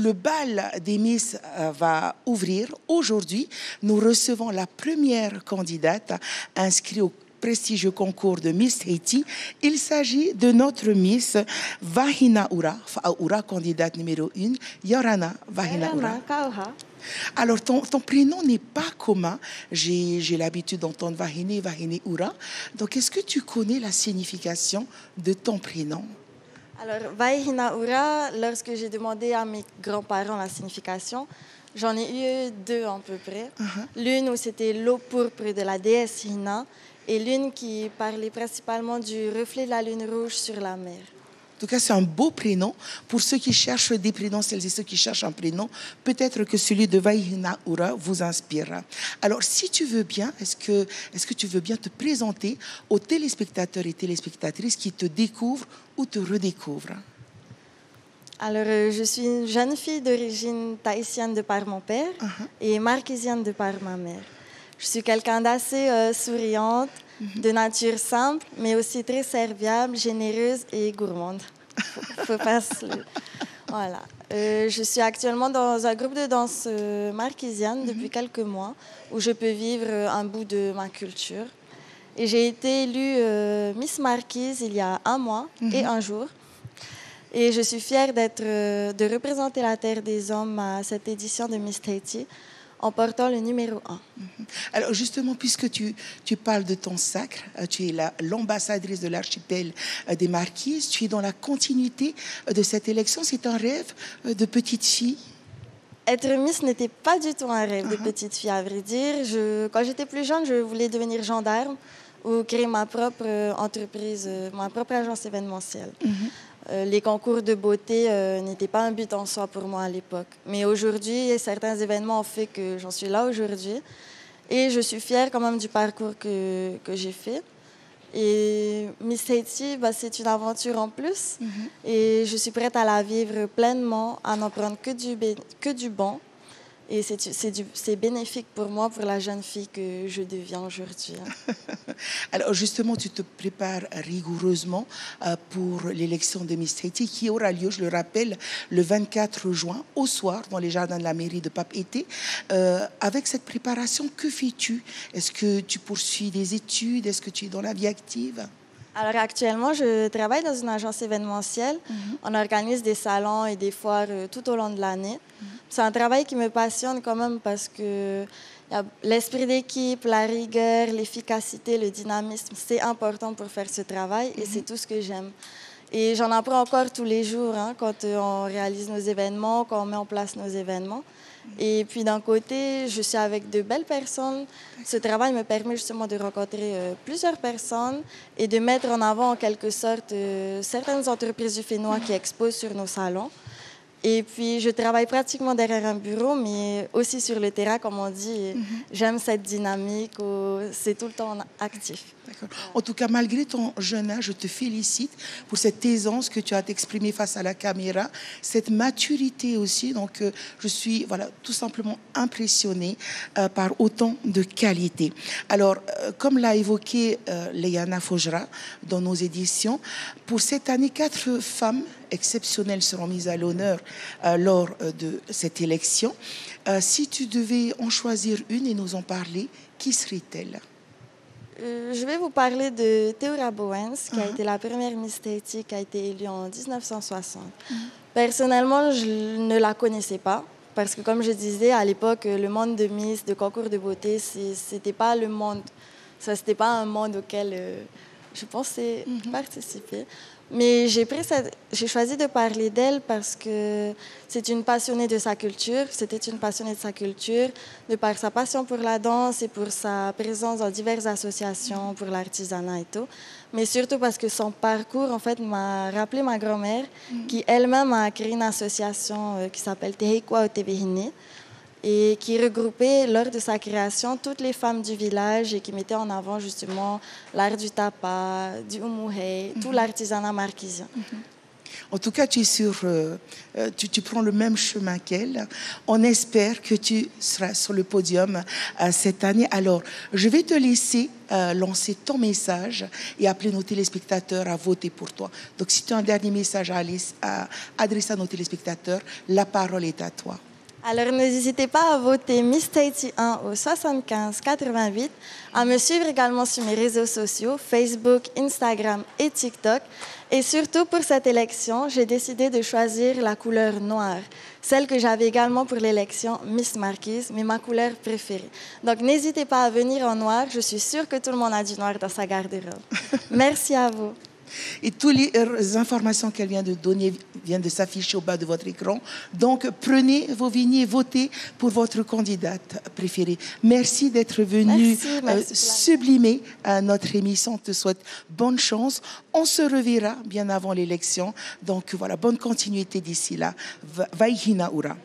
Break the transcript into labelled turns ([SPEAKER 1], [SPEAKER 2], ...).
[SPEAKER 1] le bal des Miss va ouvrir. Aujourd'hui, nous recevons la première candidate inscrite au prestigieux concours de Miss Haiti. Il s'agit de notre Miss Vahina Oura, candidate numéro 1, Yorana Vahina Oura. Alors, ton prénom n'est pas commun. J'ai l'habitude d'entendre Vahine Oura. Donc, est-ce que tu connais la signification de ton prénom?
[SPEAKER 2] Alors, Vahina Oura, lorsque j'ai demandé à mes grands-parents la signification, j'en ai eu deux à peu près. L'une où c'était l'eau pourpre de la déesse Hina et l'une qui parlait principalement du reflet de la lune rouge sur la mer.
[SPEAKER 1] En tout cas, c'est un beau prénom. Pour ceux qui cherchent des prénoms, celles et ceux qui cherchent un prénom, peut-être que celui de Vahina Oura vous inspirera. Alors, si tu veux bien, est-ce que tu veux bien te présenter aux téléspectateurs et téléspectatrices qui te découvrent ou te redécouvrent?
[SPEAKER 2] Alors, je suis une jeune fille d'origine tahitienne de par mon père et marquisienne de par ma mère. Je suis quelqu'un d'assez souriante, de nature simple, mais aussi très serviable, généreuse et gourmande. Faut pas Voilà. Je suis actuellement dans un groupe de danse marquisienne depuis quelques mois, où je peux vivre un bout de ma culture. Et j'ai été élue Miss Marquise il y a un mois et un jour. Et je suis fière de représenter la Terre des Hommes à cette édition de Miss Haiti, en portant le numéro 1.
[SPEAKER 1] Alors justement, puisque tu parles de ton sacre, tu es l'ambassadrice de l'archipel des Marquises, tu es dans la continuité de cette élection. C'est un rêve de petite fille?
[SPEAKER 2] Être Miss n'était pas du tout un rêve de petite fille, à vrai dire. Quand j'étais plus jeune, je voulais devenir gendarme ou créer ma propre entreprise, ma propre agence événementielle. Les concours de beauté n'étaient pas un but en soi pour moi à l'époque. Mais aujourd'hui, certains événements ont fait que j'en suis là aujourd'hui. Et je suis fière quand même du parcours que j'ai fait. Et Miss Haiti, c'est une aventure en plus. Et je suis prête à la vivre pleinement, à n'en prendre que du bon. Et c'est bénéfique pour moi, pour la jeune fille que je deviens aujourd'hui.
[SPEAKER 1] Alors justement, tu te prépares rigoureusement pour l'élection de Miss Haiti qui aura lieu, je le rappelle, le 24 juin au soir dans les jardins de la mairie de Papeete. Avec cette préparation, que fais-tu? Est-ce que tu poursuis des études? Est-ce que tu es dans la vie active?
[SPEAKER 2] Alors actuellement, je travaille dans une agence événementielle. On organise des salons et des foires tout au long de l'année. C'est un travail qui me passionne quand même parce que l'esprit d'équipe, la rigueur, l'efficacité, le dynamisme, c'est important pour faire ce travail et c'est tout ce que j'aime. Et j'en apprends encore tous les jours quand on réalise nos événements, quand on met en place nos événements. Et puis d'un côté, je suis avec de belles personnes. Ce travail me permet justement de rencontrer plusieurs personnes et de mettre en avant en quelque sorte certaines entreprises du Fénois qui exposent sur nos salons. Et puis, je travaille pratiquement derrière un bureau, mais aussi sur le terrain, comme on dit. J'aime cette dynamique où c'est tout le temps actif.
[SPEAKER 1] D'accord. En tout cas, malgré ton jeune âge, je te félicite pour cette aisance que tu as exprimée face à la caméra, cette maturité aussi. Donc, je suis tout simplement impressionnée par autant de qualité. Alors, comme l'a évoqué Léana Fojra dans nos éditions, pour cette année, 4 femmes exceptionnelles seront mises à l'honneur lors de cette élection. Si tu devais en choisir une et nous en parler, qui serait-elle?
[SPEAKER 2] Je vais vous parler de Théora Bowens, qui a été la première Miss Haiti, qui a été élue en 1960. Personnellement, je ne la connaissais pas, parce que comme je disais, à l'époque, le monde de Miss, de concours de beauté, c'était pas le monde, c'était pas un monde auquel je pensais participer. Mais j'ai choisi de parler d'elle parce que c'est une passionnée de sa culture. C'était une passionnée de sa culture, de par sa passion pour la danse et pour sa présence dans diverses associations pour l'artisanat et tout. Mais surtout parce que son parcours, en fait, m'a rappelé ma grand-mère, qui elle-même a créé une association qui s'appelle Tehekwa Otebehine, et qui regroupait, lors de sa création, toutes les femmes du village et qui mettait en avant justement l'art du tapa, du umuhé, tout l'artisanat marquisien.
[SPEAKER 1] En tout cas, tu prends le même chemin qu'elle. On espère que tu seras sur le podium cette année. Alors, je vais te laisser lancer ton message et appeler nos téléspectateurs à voter pour toi. Donc, si tu as un dernier message à adresser à nos téléspectateurs, la parole est à toi.
[SPEAKER 2] Alors, n'hésitez pas à voter Miss Tahiti 1 au 75 88, à me suivre également sur mes réseaux sociaux, Facebook, Instagram et TikTok. Et surtout, pour cette élection, j'ai décidé de choisir la couleur noire, celle que j'avais également pour l'élection Miss Marquise, mais ma couleur préférée. Donc, n'hésitez pas à venir en noir. Je suis sûre que tout le monde a du noir dans sa garde-robe. Merci à vous.
[SPEAKER 1] Et toutes les informations qu'elle vient de donner viennent de s'afficher au bas de votre écran. Donc, prenez vos vignes et votez pour votre candidate préférée. Merci d'être venu sublimer notre émission. On te souhaite bonne chance. On se reverra bien avant l'élection. Donc, voilà, bonne continuité d'ici là. Vaihina Ura.